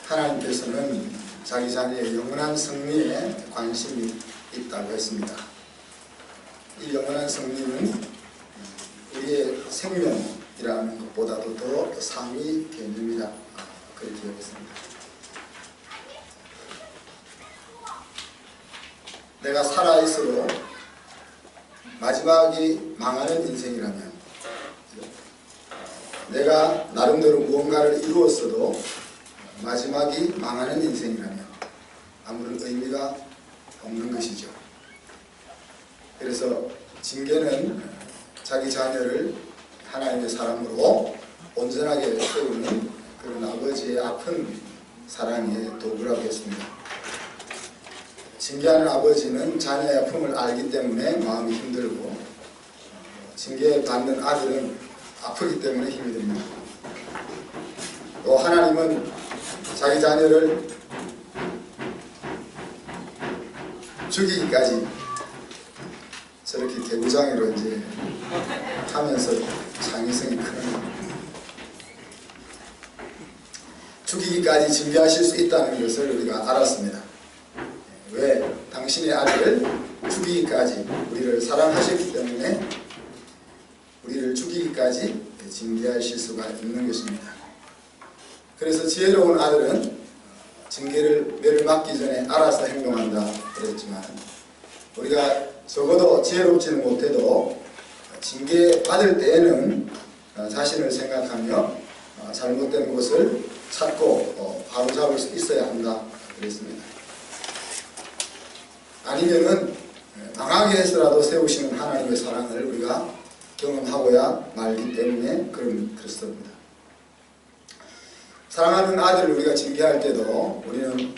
하나님께서는 자기 자녀의 영원한 승리에 관심이 있다고 했습니다. 이 영원한 승리는 우리의 생명이라는 것보다도 더 상위 개념이다, 그렇게 여겼습니다. 내가 살아있어도 마지막이 망하는 인생이라면, 내가 나름대로 무언가를 이루었어도 마지막이 망하는 인생이라면 아무런 의미가 없는 것이죠. 그래서 징계는 자기 자녀를 하나님의 사람으로 온전하게 세우는 그런 아버지의 아픈 사랑의 도구라고 했습니다. 징계하는 아버지는 자녀의 아픔을 알기 때문에 마음이 힘들고, 징계받는 아들은 아프기 때문에 힘이 듭니다. 또 하나님은 자기 자녀를 죽이기까지 저렇게 개구장이로 이제 하면서 창의성이 큰, 죽이기까지 징계하실 수 있다는 것을 우리가 알았습니다. 왜? 당신의 아들을 죽이기까지 우리를 사랑하셨기 때문에 우리를 죽이기까지 징계하실 수가 있는 것입니다. 그래서 지혜로운 아들은 징계를 맞기 전에 알아서 행동한다 그랬지만, 우리가 적어도 지혜롭지는 못해도 징계받을 때에는 자신을 생각하며 잘못된 것을 찾고 바로잡을 수 있어야 한다 그랬습니다. 아니면은 망하게 해서라도 세우시는 하나님의 사랑을 우리가 경험하고야 말기 때문에 그렇습니다. 사랑하는 아들을 우리가 징계할 때도 우리는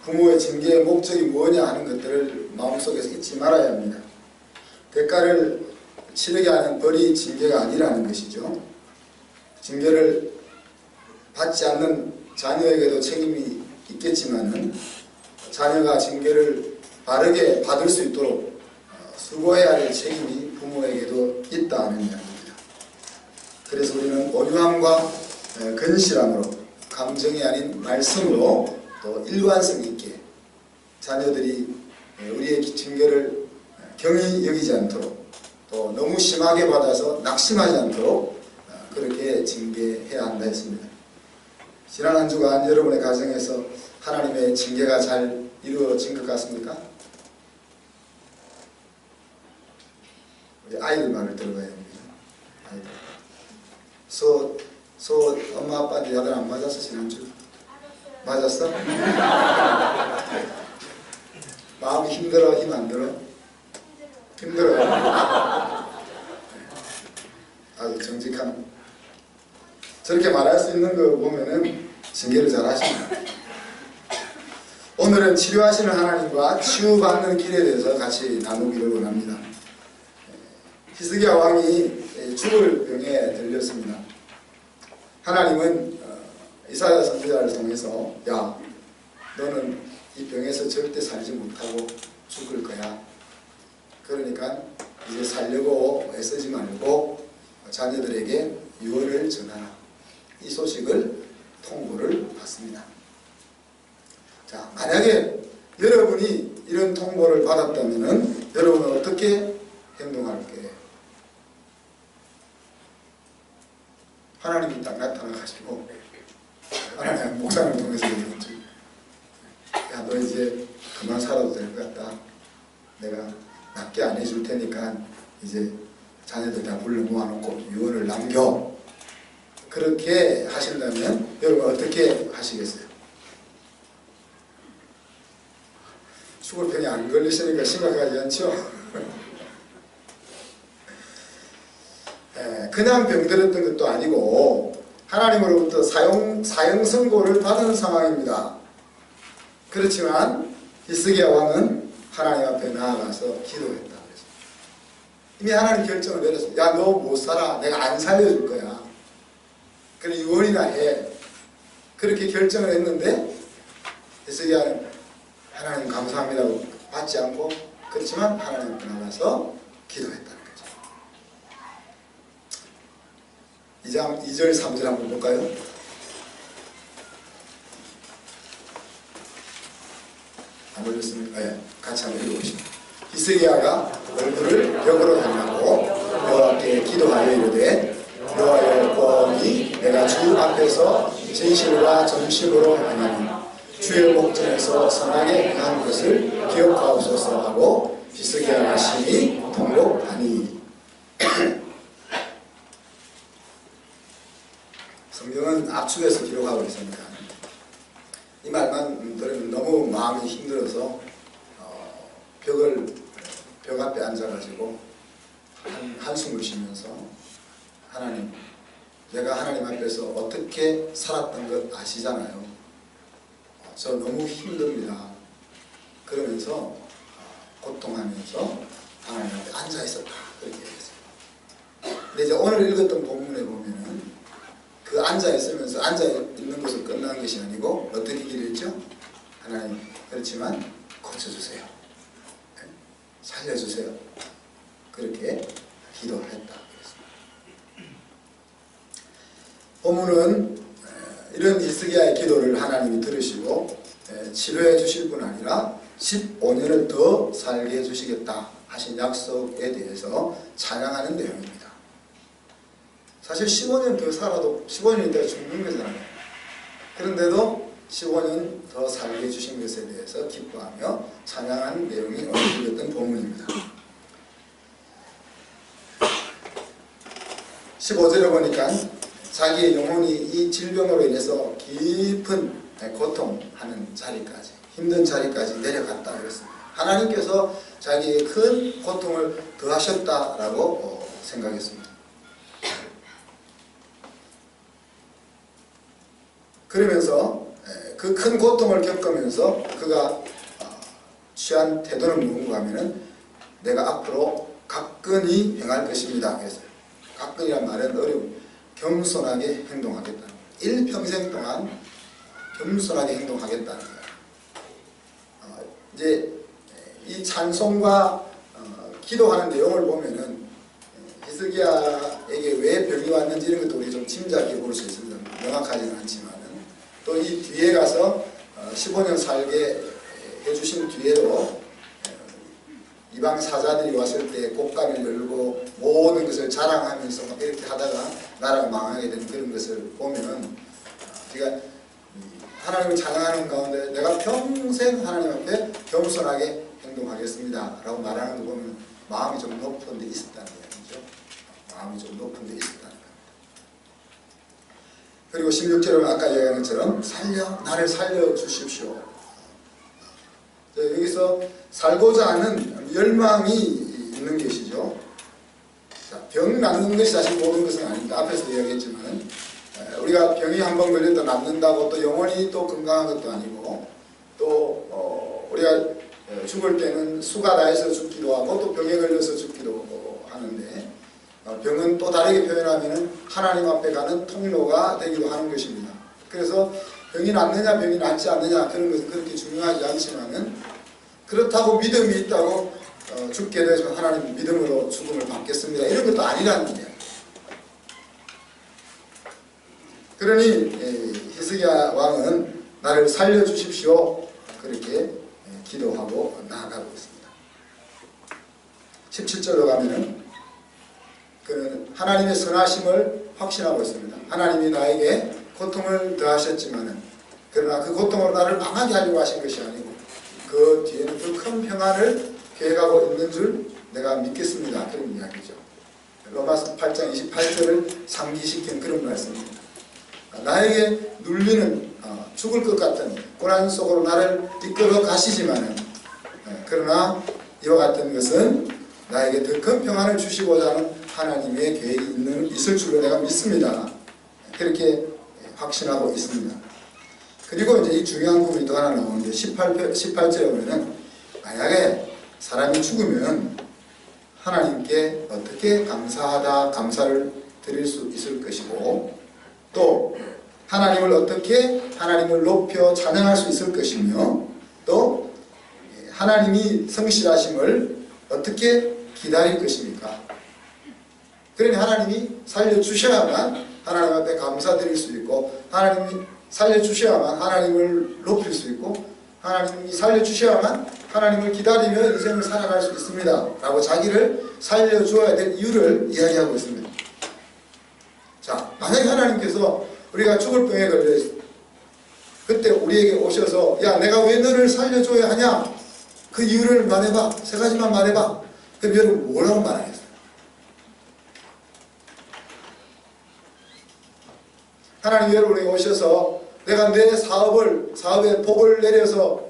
부모의 징계의 목적이 뭐냐 하는 것들을 마음속에서 잊지 말아야 합니다. 대가를 치르게 하는 벌이 징계가 아니라는 것이죠. 징계를 받지 않는 자녀에게도 책임이 있겠지만은, 자녀가 징계를 바르게 받을 수 있도록 수고해야 할 책임이 부모에게도 있다는 이야기입니다. 그래서 우리는 온유함과 근실함으로, 감정이 아닌 말씀으로 또 일관성 있게 자녀들이 우리의 징계를 경히 여기지 않도록, 또 너무 심하게 받아서 낙심하지 않도록 그렇게 징계해야 한다 했습니다. 지난 한 주간 여러분의 가정에서 하나님의 징계가 잘 이루어진 것 같습니까? 우리 아이들 말을 들어봐야 합니다. 아이들. 엄마 아빠한테 아들 안 맞았어? 지난주? 맞았어? 마음이 힘들어? 힘 안 들어? 힘들어요. 아주 정직한, 저렇게 말할 수 있는 거 보면은 징계를 잘 하십니다. 오늘은 치료하시는 하나님과 치유받는 길에 대해서 같이 나누기를 원합니다. 히스기야 왕이 죽을 병에 들렸습니다. 하나님은 이사야 선지자를 통해서, 야, 너는 이 병에서 절대 살지 못하고 죽을 거야. 그러니까 이제 살려고 애쓰지 말고 자녀들에게 유언을 전하라. 이 소식을 통보를 받습니다. 자, 만약에 여러분이 이런 통보를 받았다면 여러분은 어떻게 행동할까요? 하나님이 딱 나타나가지고, 하나님 목사님을 통해서 얘기했죠. 야, 너 이제 그만 살아도 될 것 같다. 내가 낫게 안 해줄 테니까 이제 자녀들 다 불러 모아놓고 유언을 남겨. 그렇게 하신다면 여러분 어떻게 하시겠어요? 죽을 병이 안 걸리시니까 심각하지 않죠? 그냥 병들었던 것도 아니고 하나님으로부터 사형 선고를 받은 상황입니다. 그렇지만 히스기야 왕은 하나님 앞에 나아가서 기도했다. 이미 하나님 결정을 내렸어요. 야, 너 못 살아. 내가 안 살려줄 거야. 그래, 유언이나 해. 그렇게 결정을 했는데 히스기야는 하나님 감사합니다고 받지 않고, 그렇지만 하나님 앞에 나가서 기도했다는 거죠. 2절 3절 한번 볼까요? 안 올렸습니까? 네, 같이 한번 읽어보십시오. 히스기야가 얼굴을 벽으로 향하고 여호와께 기도하여 이르되 여호와여 구하오니 내가 주 앞에서 진실과 정식으로 행하니 주의 목전에서 선하게 행한 것을 기억하옵소서 하고 히스기야가 심히 통곡하니. 성경은 압축해서 기록하고 있으니까 이 말만 들으면 너무 마음이 힘들어서 벽 앞에 앉아가지고 한숨을 쉬면서 하나님, 내가 하나님 앞에서 어떻게 살았던 것 아시잖아요. 저 너무 힘듭니다. 그러면서 고통하면서 하나님 앞에 앉아 있었다, 그렇게 얘기했어요. 근데 이제 오늘 읽었던 본문에 보면은 그 앉아 있으면서 앉아 있는 것으로 끝난 것이 아니고 어떻게 기도했죠? 하나님, 그렇지만 고쳐주세요. 살려주세요. 그렇게 기도했다. 본문은 이런 히스기야의 기도를 하나님이 들으시고 치료해 주실 뿐 아니라 15년을 더 살게 해주시겠다 하신 약속에 대해서 찬양하는 내용입니다. 사실 15년 더 살아도 15년 있다가 죽는 거잖아요. 그런데도 15년 더 살게 해주신 것에 대해서 기뻐하며 찬양하는 내용이 오늘 읽었던 본문입니다. 15절에 보니까 자기의 영혼이 이 질병으로 인해서 깊은 고통하는 자리까지, 힘든 자리까지 내려갔다 그랬습니다. 하나님께서 자기의 큰 고통을 더하셨다라고 생각했습니다. 그러면서 그 큰 고통을 겪으면서 그가 취한 태도는 무엇인가 하면은 내가 앞으로 가끈히 행할 것입니다. 그랬어요. 가끈이란 말은 어려운, 겸손하게 행동하겠다는 거예요. 일평생 동안 겸손하게 행동하겠다는 거예요. 이제 이 찬송과 기도하는 내용을 보면은 히스기야에게 왜 병이 왔는지 이런 것도 우리 좀 짐작해 볼 수 있습니다. 명확하지는 않지만은 또 이 뒤에 가서 15년 살게 해주신 뒤에도 이방 사자들이 왔을 때 곡간을 열고 모든 것을 자랑하면서 막 이렇게 하다가 나라가 망하게 된 그런 것을 보면 우리가 하나님을 찬양하는 가운데 내가 평생 하나님 앞에 겸손하게 행동하겠습니다 라고 말하는 거 보면 마음이 좀 높은 데 있었다는 거죠. 마음이 좀 높은 데 있었다는 거예요. 그리고 16절은 아까 얘기한 것처럼 나를 살려주십시오. 여기서 살고자 하는 열망이 있는 것이죠. 병 낫는 것이 사실 모든 것은 아닙니다. 앞에서도 이야기했지만 우리가 병이 한번 걸렸다 낫는다고 또 영원히 또 건강한 것도 아니고 또 우리가 죽을 때는 수가 다해서 죽기도 하고 또 병에 걸려서 죽기도 하는데 병은 또 다르게 표현하면 하나님 앞에 가는 통로가 되기도 하는 것입니다. 그래서 병이 낫느냐 병이 낫지 않느냐 그런 것은 그렇게 중요하지 않지만은 그렇다고 믿음이 있다고 죽게 되서 하나님 믿음으로 죽음을 받겠습니다 이런 것도 아니라는 거예요. 그러니 히스기야 왕은 나를 살려주십시오 그렇게 기도하고 나아가고 있습니다. 17절로 가면은 그는 하나님의 선하심을 확신하고 있습니다. 하나님이 나에게 고통을 더하셨지만은 그러나 그 고통으로 나를 망하게 하려고 하신 것이 아니고 그 뒤에는 그 큰 평안을 계획하고 있는 줄 내가 믿겠습니다. 그런 이야기죠. 로마서 8장 28절을 상기시킨 그런 말씀입니다. 나에게 눌리는 죽을 것 같은 고난 속으로 나를 이끌어 가시지만은 그러나 이와 같은 것은 나에게 더 큰 평안을 주시고자 하는 하나님의 계획이 있을 줄로 내가 믿습니다. 그렇게 확신하고 있습니다. 그리고 이제 이 중요한 부분이 또 하나 나오는데 18절에 보면은 만약에 사람이 죽으면 하나님께 어떻게 감사를 드릴 수 있을 것이고 또 하나님을 어떻게 하나님을 높여 찬양할 수 있을 것이며 또 하나님이 성실하심을 어떻게 기다릴 것입니까? 그러니 하나님이 살려주셔야만 하나님 앞에 감사드릴 수 있고 하나님이 살려주셔야만 하나님을 높일 수 있고 하나님이 살려주셔야만 하나님을 기다리며 인생을 살아갈 수 있습니다 라고 자기를 살려주어야 될 이유를 이야기하고 있습니다. 자, 만약에 하나님께서 우리가 죽을 병에 걸려 있어 그때 우리에게 오셔서 야 내가 왜 너를 살려줘야 하냐 그 이유를 말해봐 세 가지만 말해봐 그럼 여러분 뭐라고 말하겠어요? 하나님 여러분에게 오셔서 내가 내 사업에 복을 내려서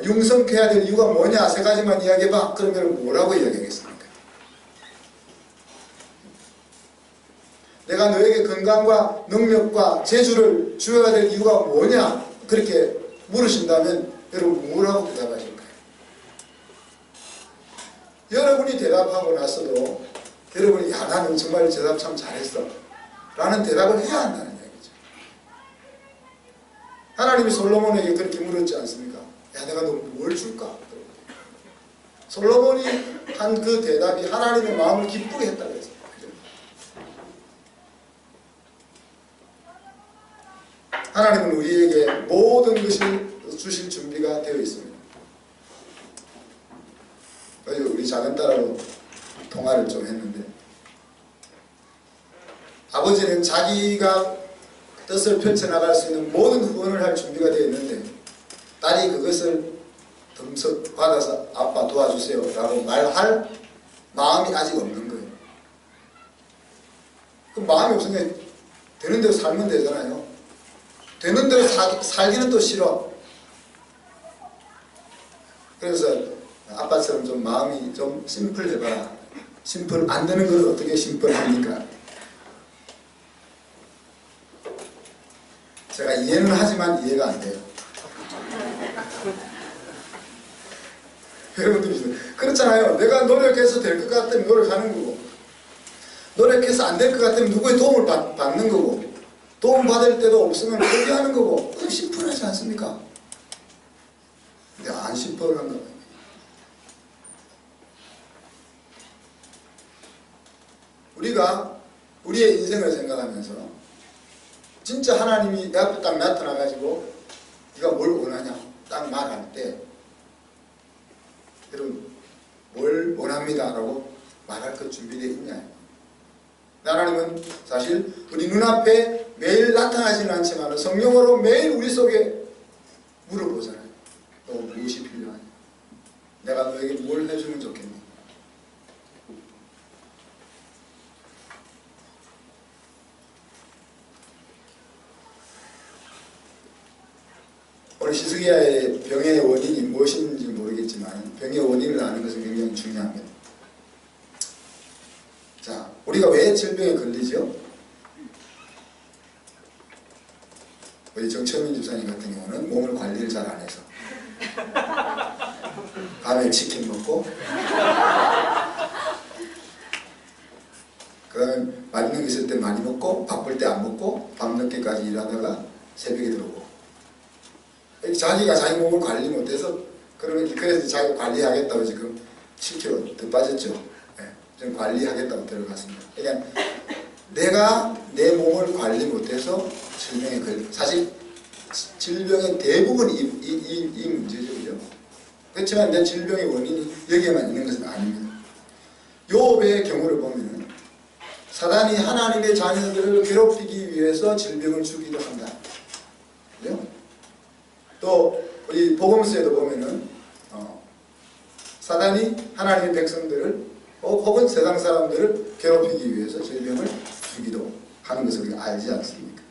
융성해야 될 이유가 뭐냐 세 가지만 이야기해봐 그러면 뭐라고 이야기하겠습니까? 내가 너에게 건강과 능력과 재주를 주어야 될 이유가 뭐냐 그렇게 물으신다면 여러분 뭐라고 대답하실까요? 여러분이 대답하고 나서도 여러분이 야 나는 정말 대답 참 잘했어 라는 대답을 해야 한다는 얘기죠. 하나님이 솔로몬에게 그렇게 물었지 않습니까? 야 내가 너 뭘 줄까? 솔로몬이 한 그 대답이 하나님의 마음을 기쁘게 했다고 했어요. 하나님은 우리에게 모든 것을 주실 준비가 되어 있습니다. 우리 작은 딸하고 통화를 좀 했는데 아버지는 자기가 뜻을 펼쳐나갈 수 있는 모든 후원을 할 준비가 되어 있는데 딸이 그것을 덤석 받아서 아빠 도와주세요 라고 말할 마음이 아직 없는 거예요. 그 마음이 없으면 되는 대로 살면 되잖아요. 되는 대로 살기는 또 싫어. 그래서 아빠처럼 좀 마음이 좀 심플해봐라. 심플 안 되는 걸 어떻게 심플합니까? 제가 이해는 하지만 이해가 안 돼요. 여러분들 그렇잖아요. 내가 노력해서 될 것 같으면 노력하는 거고 노력해서 안 될 것 같으면 누구의 도움을 받는 거고 도움 받을 때도 없으면 포기하는 거고 심플하지 않습니까? 근데 안 심플한 거. 우리가 우리의 인생을 생각하면서 진짜 하나님이 내 앞에 딱 나타나가지고 네가 뭘 원하냐 딱 말할 때 여러분 뭘 원합니다 라고 말할 것 준비되어 있냐. 하나님은 사실 우리 눈앞에 매일 나타나지는 않지만 성령으로 매일 우리 속에 물어보잖아요. 너 무엇이 필요하냐? 내가 너에게 뭘 해주면 좋겠니? 오늘 히스기야의 병의 원인이 무엇인지 모르겠지만 병의 원인을 아는 것은 굉장히 중요합니다. 자, 우리가 왜 질병에 걸리죠? 우리 정철민 집사님 같은 경우는 몸을 관리를 잘 안 해서 밤에 치킨 먹고 그 다음에 맛있는 거 있을 때 많이 먹고 바쁠 때 안 먹고 밤늦게까지 일하다가 새벽에 들어오고 자기가 자기 몸을 관리 못해서 그래서 자기 관리하겠다고 지금 7kg 더 빠졌죠. 네, 좀 관리하겠다고 들어갔습니다. 그러니까 내가 내 몸을 관리 못해서 질병에 걸려. 사실 질병의 대부분이 이 문제죠, 그죠? 그렇지만 내 질병의 원인이 여기에만 있는 것은 아닙니다. 욥의 경우를 보면 사단이 하나님의 자녀들을 괴롭히기 위해서 질병을 주기도 한다. 그죠? 또 우리 복음서에도 보면은 사단이 하나님의 백성들을 혹은 세상 사람들을 괴롭히기 위해서 질병을 주기도 하는 것을 우리가 알지 않습니까?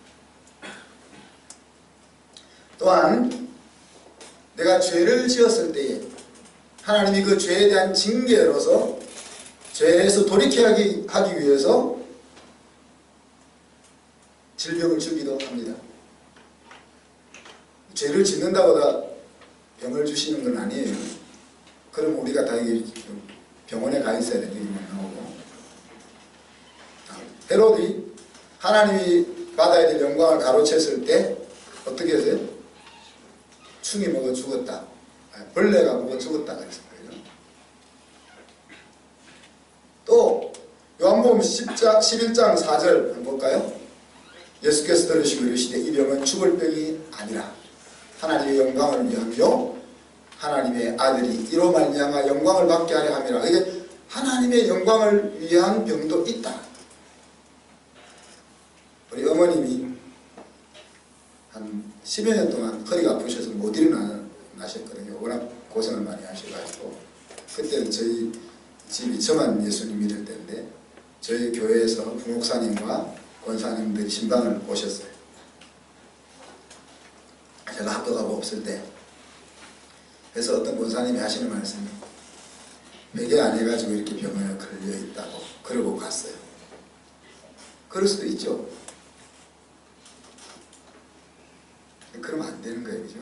또한 내가 죄를 지었을 때에 하나님이 그 죄에 대한 징계로서 죄에서 돌이키게 하기 위해서 질병을 주기도 합니다. 죄를 짓는다고 다 병을 주시는 건 아니에요. 그럼 우리가 다 병원에 가 있어야 되는 얘기만 나오고. 헤롯이 하나님이 받아야 될 영광을 가로챘을 때 어떻게 했어요? 충이 먹어 죽었다. 벌레가 먹어 죽었다 그랬어요. 또 요한복음 11장 4절 한번 볼까요? 예수께서 들으시고 이르시되 이 병은 죽을 병이 아니라 하나님의 영광을 위함이요 하나님의 아들이 이로 말미암아 영광을 받게 하려 함이라. 이게 하나님의 영광을 위한 병도 있다. 우리 어머님이 한 10여 년 동안 허리가 아프셔서 못 일어나셨거든요. 워낙 고생을 많이 하셔가지고. 그때는 저희 집이 저만 예수님 믿을 때인데 저희 교회에서 부목사님과 권사님들이 신방을 오셨어요. 제가 학교 가고 없을 때. 그래서 어떤 권사님이 하시는 말씀이 회개 안 해가지고 이렇게 병원에 걸려 있다고 그러고 갔어요. 그럴 수도 있죠. 그러면 안 되는 거예요, 그죠?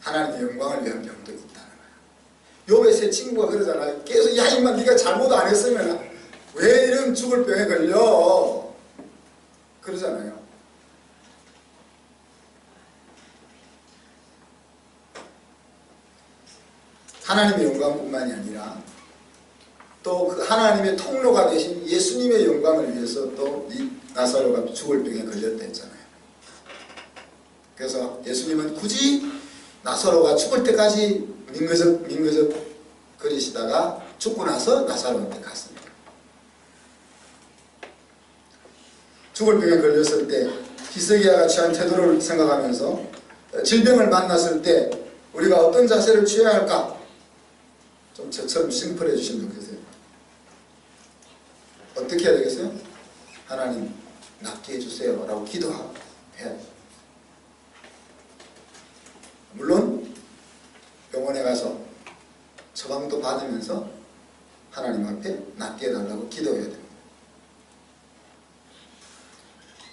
하나님의 영광을 위한 병도 있다는 거예요. 욥의 세 친구가 그러잖아요. 계속 야 임마 네가 잘못 안 했으면 왜 이런 죽을 병에 걸려? 그러잖아요. 하나님의 영광뿐만이 아니라 또 그 하나님의 통로가 되신 예수님의 영광을 위해서 또 이 나사로가 죽을 병에 걸렸다 했잖아요. 그래서 예수님은 굳이 나사로가 죽을 때까지 민거적 거리시다가 죽고 나서 나사로한테 갔습니다. 죽을 병에 걸렸을 때 히스기야가 취한 태도를 생각하면서 질병을 만났을 때 우리가 어떤 자세를 취해야 할까? 좀 저처럼 심플해 주시면 좋겠어요. 어떻게 해야 되겠어요? 하나님 낫게 해주세요 라고 기도해야 돼요. 물론 병원에 가서 처방도 받으면서 하나님 앞에 낫게 해달라고 기도해야 됩니다.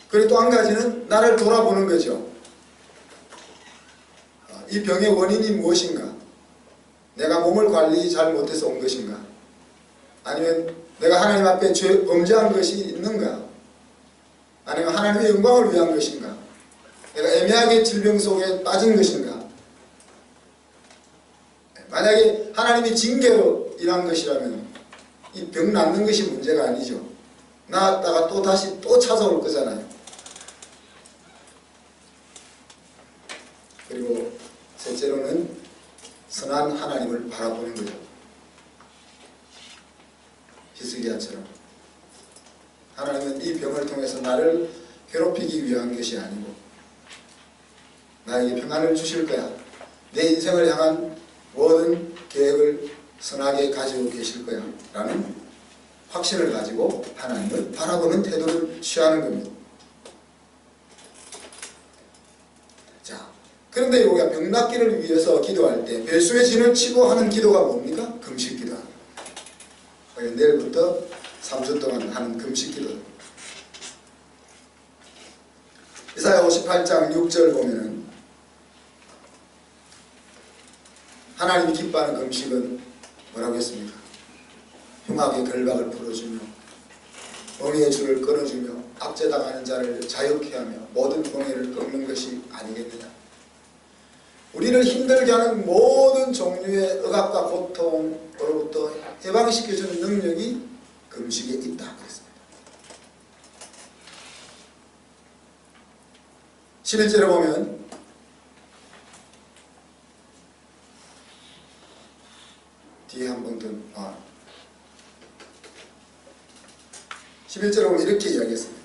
그리고 또 한 가지는 나를 돌아보는 거죠. 이 병의 원인이 무엇인가? 내가 몸을 관리 잘 못해서 온 것인가? 아니면 내가 하나님 앞에 범죄한 것이 있는가? 아니면 하나님의 영광을 위한 것인가? 내가 애매하게 질병 속에 빠진 것인가? 만약에 하나님이 징계로 일한 것이라면 이 병 낫는 것이 문제가 아니죠. 나았다가 또 다시 또 찾아올 거잖아요. 그리고 셋째로는 선한 하나님을 바라보는 거죠. 히스기야처럼 하나님은 이 병을 통해서 나를 괴롭히기 위한 것이 아니고 나에게 평안을 주실 거야. 내 인생을 향한 모든 계획을 선하게 가지고 계실 거야 라는 확신을 가지고 하나님을 바라보는 태도를 취하는 겁니다. 자, 그런데 우리가 병 낫기를 위해서 기도할 때 배수의 진을 치고 하는 기도가 뭡니까? 금식 기도. 내일부터 3주 동안 하는 금식 기도. 이사야 58장 6절 보면은 하나님이 기뻐하는 금식은 뭐라고 했습니까? 흉악의 결박을 풀어주며 멍에의 줄을 끊어주며 압제당하는 자를 자유케 하며 모든 공의를 꺾는 것이 아니겠느냐. 우리를 힘들게 하는 모든 종류의 억압과 고통으로부터 해방시켜주는 능력이 금식에 있다 그랬습니다. 11절에 보면 뒤에 한 번 더 11절에 보면 이렇게 이야기했습니다.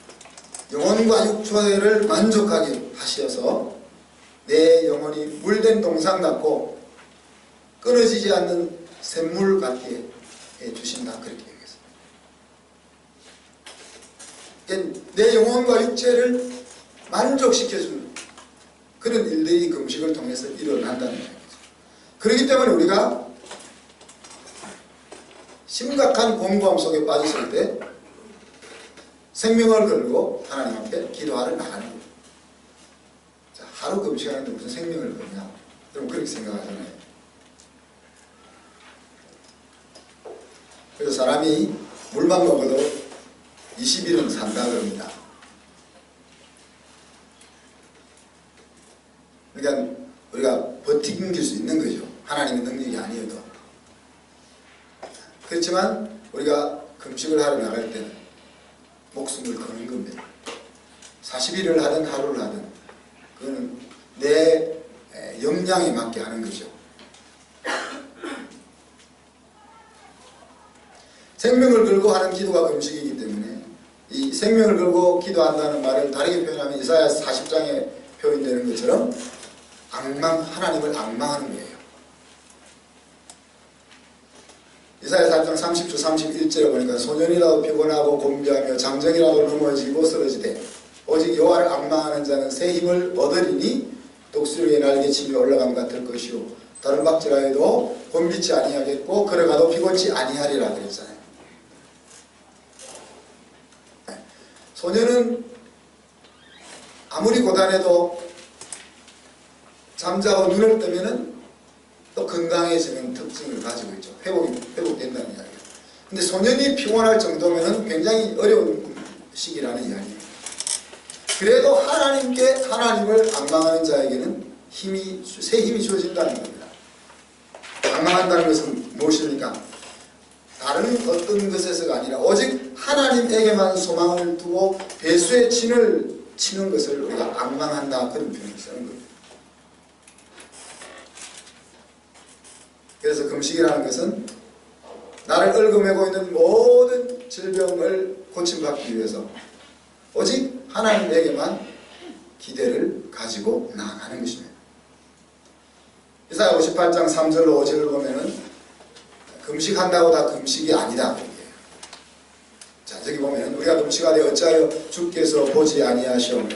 영혼과 육체를 만족하게 하셔서 내 영혼이 물된 동상 같고 끊어지지 않는 샘물 같게 해주신다 그렇게 얘기했습니다. 내 영혼과 육체를 만족시켜주는 그런 일들이 금식을 통해서 일어난다는 얘기죠. 그렇기 때문에 우리가 심각한 공고함 속에 빠졌을 때 생명을 걸고 하나님 앞에 기도하러 나가는 거예요. 자, 하루 금식하는데 무슨 생명을 거냐? 여러분 그렇게 생각하잖아요. 그래서 사람이 물만 먹어도 20일은 산다 그럽니다. 그러니까 우리가 버티길 수 있는 거죠. 하나님의 능력이 아니어도. 그렇지만 우리가 금식을 하러 나갈 때는 목숨을 거는 겁니다. 40일을 하든 하루를 하든 그거는 내 역량에 맞게 하는 거죠. 생명을 걸고 하는 기도가 금식이기 때문에 이 생명을 걸고 기도한다는 말을 다르게 표현하면 이사야 40장에 표현되는 것처럼 하나님을 앙망하는 거예요. 이사야 40장 30절 31절에 보니까 소년이라도 피곤하고 곤비하며 장정이라도 넘어지고 쓰러지되 오직 여호와를 앙망하는 자는 새 힘을 얻으리니 독수리의 날개치며 올라감 같을 것이요 다른 박질하여도 곤비치 아니하겠고 걸어가도 피곤치 아니하리라 그랬잖아요. 소년은 아무리 고단해도 잠자고 눈을 뜨면은 또 건강해지는 특징을 가지고 있죠. 회복된다는 이야기예요. 근데 소년이 피곤할 정도면은 굉장히 어려운 시기라는 이야기예요. 그래도 하나님을 앙망하는 자에게는 새 힘이 주어진다는 겁니다. 앙망한다는 것은 무엇입니까? 다른 어떤 것에서가 아니라 오직 하나님에게만 소망을 두고 배수의 진을 치는 것을 우리가 앙망한다 그런 표현을 쓰는 겁니다. 그래서 금식이라는 것은 나를 얽어매고 있는 모든 질병을 고침받기 위해서 오직 하나님에게만 기대를 가지고 나아가는 것입니다. 이사야 58장 3절로 5절을 보면은 금식한다고 다 금식이 아니다. 자, 저기 보면 우리가 금식하되 어찌하여 주께서 보지 아니하시오며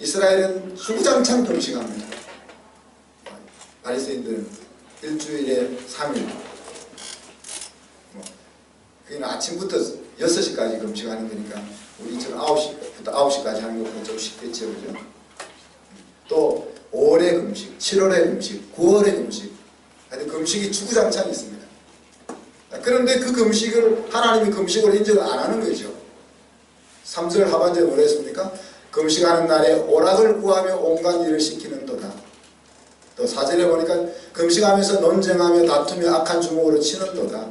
이스라엘은 주구장창 금식합니다. 바리새인들은 일주일에 3일 그게 아침부터 6시까지 금식하는 거니까 우리처럼 9시부터 9시까지 하는 것보다 좀 쉽겠죠. 그죠? 또 5월의 금식, 7월의 금식, 9월의 금식 하여튼 금식이 주구장창 있습니다. 그런데 그 금식을 하나님이 금식으로 인정을 안 하는 거죠. 3절 하반절에 뭐라 했습니까? 금식하는 날에 오락을 구하며 온갖 일을 시키는도다. 또 4절에 보니까 금식하면서 논쟁하며 다투며 악한 주먹으로 치는도다.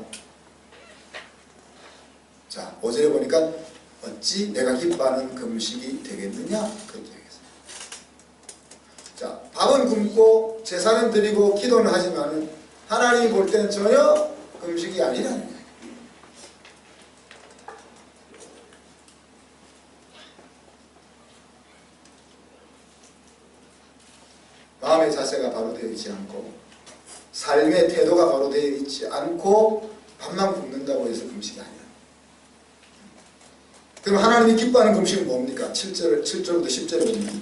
자, 5절에 보니까 어찌 내가 기뻐하는 금식이 되겠느냐? 그렇게 얘기했어요. 자, 밥은 굶고 제사는 드리고 기도는 하지만 하나님이 볼 때는 전혀 금식이 아니라는 거예요. 마음의 자세가 바로 되어 있지 않고 삶의 태도가 바로 되어 있지 않고 밥만 굶는다고 해서 금식이 아니라. 그럼 하나님이 기뻐하는 금식은 뭡니까? 7절부터 10절에 보면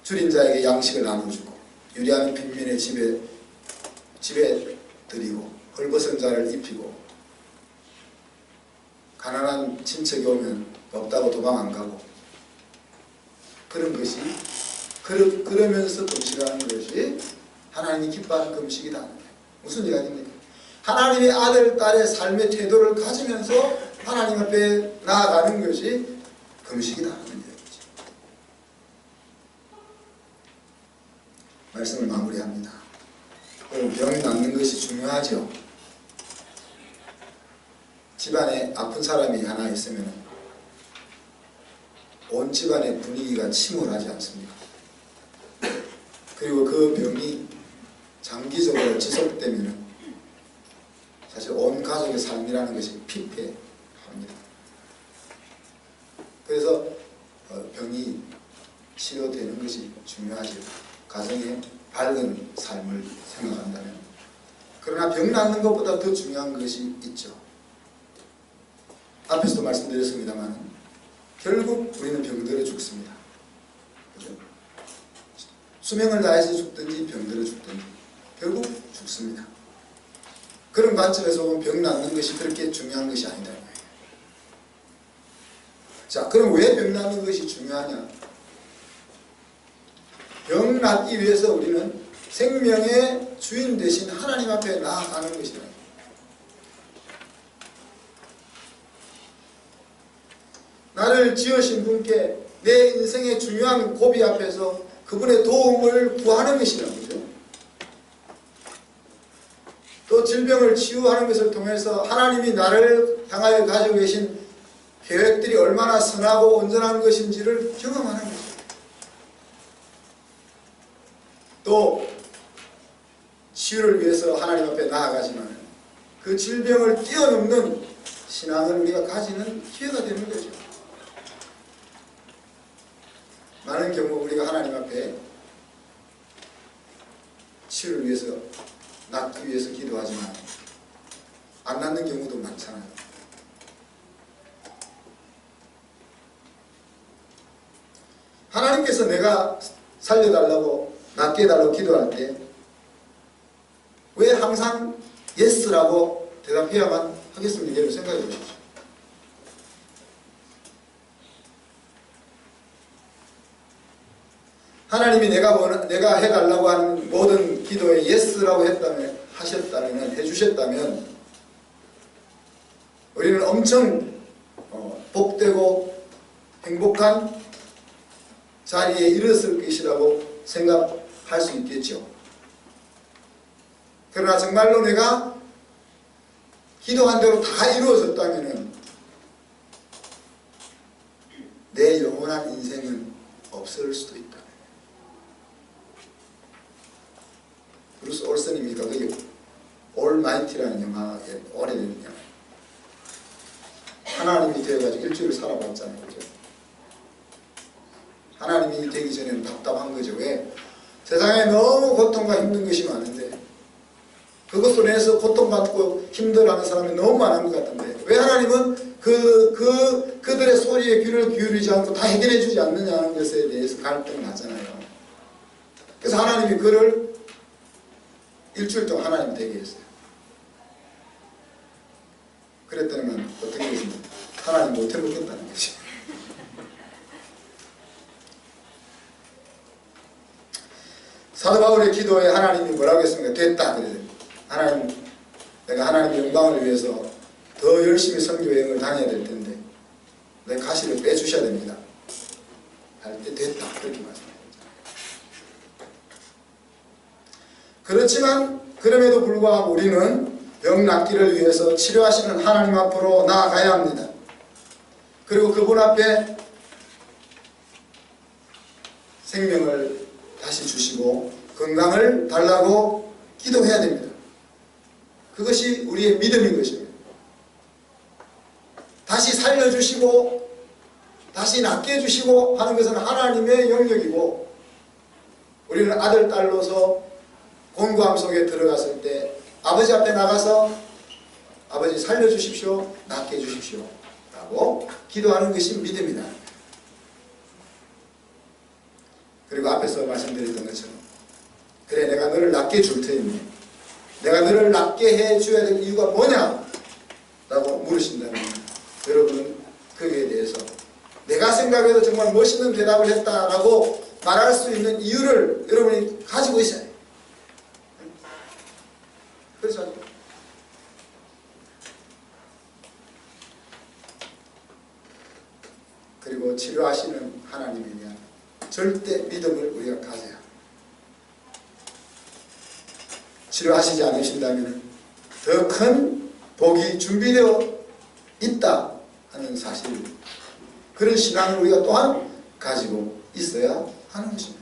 줄인 자에게 양식을 나눠주고 유리하는 빈민의 집에 드리고 헐벗은 자를 입히고 가난한 친척이 오면 없다고 도망 안 가고 그런 것이 그러면서 금식하는 것이 하나님이 기뻐하는 금식이다. 무슨 이야기입니까? 하나님의 아들, 딸의 삶의 태도를 가지면서 하나님 앞에 나아가는 것이 금식이다 하는 이야기죠. 말씀을 마무리합니다. 병이 낫는 것이 중요하죠. 집안에 아픈 사람이 하나 있으면 온 집안의 분위기가 침울하지 않습니까? 그리고 그 병이 장기적으로 지속되면 사실 온 가족의 삶이라는 것이 피폐합니다. 그래서 병이 치료되는 것이 중요하죠. 가정의 밝은 삶을 생각한다면. 그러나 병 낫는 것보다 더 중요한 것이 있죠. 앞에서도 말씀드렸습니다만 결국 우리는 병들어 죽습니다. 그죠? 수명을 다해서 죽든지 병들어 죽든지 결국 죽습니다. 그런 관점에서 보면 병 낫는 것이 그렇게 중요한 것이 아니다는 거예요. 자, 그럼 왜 병 낫는 것이 중요하냐? 병 낫기 위해서 우리는 생명의 주인 되신 하나님 앞에 나아가는 것이다. 나를 지으신 분께 내 인생의 중요한 고비 앞에서 그분의 도움을 구하는 것이라는 거죠. 또 질병을 치유하는 것을 통해서 하나님이 나를 향하여 가지고 계신 계획들이 얼마나 선하고 온전한 것인지를 경험하는 거죠. 또 치유를 위해서 하나님 앞에 나아가지만 그 질병을 뛰어넘는 신앙을 우리가 가지는 기회가 되는 거죠. 많은 경우 우리가 하나님 앞에 치유를 위해서 낫기 위해서 기도하지만 안 낫는 경우도 많잖아요. 하나님께서 내가 살려달라고 낫게 해달라고 기도할 때 왜 항상 예스라고 대답해야만 하겠습니까? 여러분 생각해 보십시오. 하나님이 내가 해달라고 하는 모든 기도에 예스라고 해주셨다면 우리는 엄청 복되고 행복한 자리에 이르렀을 것이라고 생각할 수 있겠죠. 그러나 정말로 내가 기도한 대로 다 이루어졌다면 내 영원한 인생은 없을 수도 있다. 브루스 올슨입니까? 그게 올마이티라는 영화에 오래된 영화. 하나님이 되어가지고 일주일을 살아봤잖아요. 그죠? 하나님이 되기 전에는 답답한 거죠. 왜? 세상에 너무 고통과 힘든 것이 많은데 그것으로 인해서 고통받고 힘들어하는 사람이 너무 많은 것 같은데 왜 하나님은 그들의 소리에 귀를 기울이지 않고 다 해결해 주지 않느냐는 것에 대해서 갈등을 하잖아요. 그래서 하나님이 그를 일주일 동안 하나님 되게 했어요. 그랬더니 어떻게 됐습니까? 하나님 못 해먹겠다는 거지. 사도 바울의 기도에 하나님이 뭐라고 했습니까? 됐다 그래요. 하나님, 내가 하나님의 영광을 위해서 더 열심히 선교 여행을 다녀야 될 텐데 내 가시를 빼주셔야 됩니다. 할 때 됐다 그렇게 말씀하셨죠. 그렇지만 그럼에도 불구하고 우리는 병 낫기를 위해서 치료하시는 하나님 앞으로 나아가야 합니다. 그리고 그분 앞에 생명을 다시 주시고 건강을 달라고 기도해야 됩니다. 그것이 우리의 믿음인 것입니다. 다시 살려주시고 다시 낫게 해주시고 하는 것은 하나님의 영역이고 우리는 아들, 딸로서 곤고함 속에 들어갔을 때 아버지 앞에 나가서 아버지 살려주십시오, 낫게 해주십시오 라고 기도하는 것이 믿음이다. 그리고 앞에서 말씀드렸던 것처럼 그래 내가 너를 낫게 줄 테니 내가 너를 낫게 해줘야 될 이유가 뭐냐? 라고 물으신다면 여러분은 거기에 대해서 내가 생각해도 정말 멋있는 대답을 했다라고 말할 수 있는 이유를 여러분이 가지고 있어야 해요. 그렇죠? 그리고 치료하시는 하나님에 대한 절대 믿음을 우리가 가져야 합니다. 치료하시지 않으신다면 더 큰 복이 준비되어 있다 하는 사실, 그런 신앙을 우리가 또한 가지고 있어야 하는 것입니다.